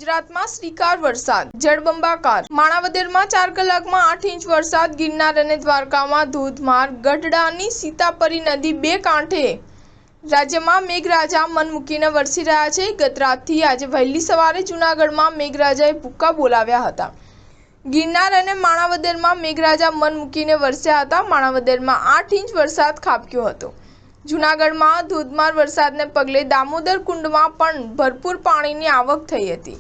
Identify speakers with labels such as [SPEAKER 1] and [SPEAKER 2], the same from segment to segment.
[SPEAKER 1] ગુજરાતમાં શ્રીકાર વરસાદ, જળબંબાકાર। માણાવદરમાં 4 કલાકમાં 8 ઇંચ વરસાદ। ગિરનાર અને દ્વારકામાં ધોધમાર। ગઢડાની સીતાપરી નદી 2 કાંઠે। રાજ્યમાં મેઘરાજા મન મૂકીને વરસી રહ્યા છે। ગત રાતથી આજે વહેલી સવારે જૂનાગઢમાં મેઘરાજાએ ભૂક્કા બોલાવ્યા હતા। ગિરનાર અને માણાવદરમાં મેઘરાજા મન મૂકીને વરસ્યા હતા। માણાવદરમાં 8 ઇંચ વરસાદ ખાબક્યો હતો। જૂનાગઢમાં ધોધમાર વરસાદને પગલે દામોદર કુંડમાં પણ ભરપૂર પાણીની આવક થઈ હતી।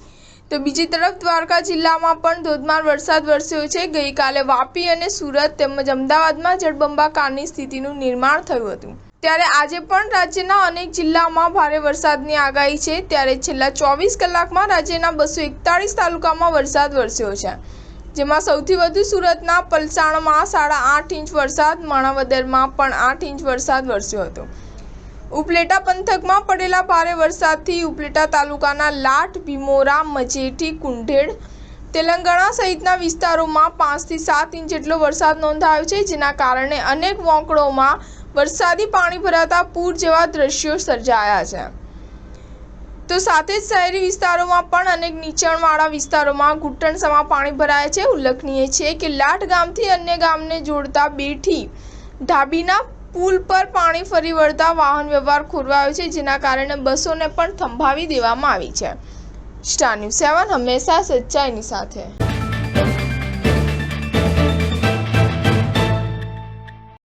[SPEAKER 1] તો બીજી તરફ દ્વારકા જિલ્લામાં પણ ધોધમાર વરસાદ વરસ્યો છે। ગઈકાલે વાપી અને સુરત તેમજ અમદાવાદમાં જળબંબાકારની સ્થિતિનું નિર્માણ થયું હતું। ત્યારે આજે પણ રાજ્યના અનેક જિલ્લામાં ભારે વરસાદની આગાહી છે। ત્યારે છેલ્લા 24 કલાકમાં રાજ્યના 241 તાલુકામાં વરસાદ વરસ્યો છે, જેમાં સૌથી વધુ સુરતના પલસાણમાં 8.5 ઇંચ વરસાદ, માણાવદરમાં પણ 8 ઇંચ વરસાદ વરસ્યો હતો। ઉપલેટા પંથકમાં પડેલા ભારે વરસાદથી ઉપલેટા તાલુકાના લાઠ, ભીમોરા, મજેઠી, કુંઢેડ, તેલંગાણા સહિતના વિસ્તારોમાં 5 થી 7 ઇંચ જેટલો વરસાદ નોંધાયો છે, જેના કારણે અનેક વોંકળોમાં વરસાદી પાણી ભરાતા પૂર જેવા દ્રશ્યો સર્જાયા છે। તો સાથે જ શહેરી વિસ્તારોમાં પણ અનેક નીચાણવાળા વિસ્તારોમાં ઘૂંટણસમા પાણી ભરાયા છે। ઉલ્લેખનીય છે કે લાઠ ગામથી અન્ય ગામને જોડતા બેઠી ઢાબીના પુલ પર પાણી ફરી વળતા વાહન વ્યવહાર ખોરવાયો છે, જેના કારણે બસોને પણ થંભાવી દેવામાં આવી છે। સ્ટાર ન્યૂઝ 7 હંમેશા સચ્ચાઈની સાથે।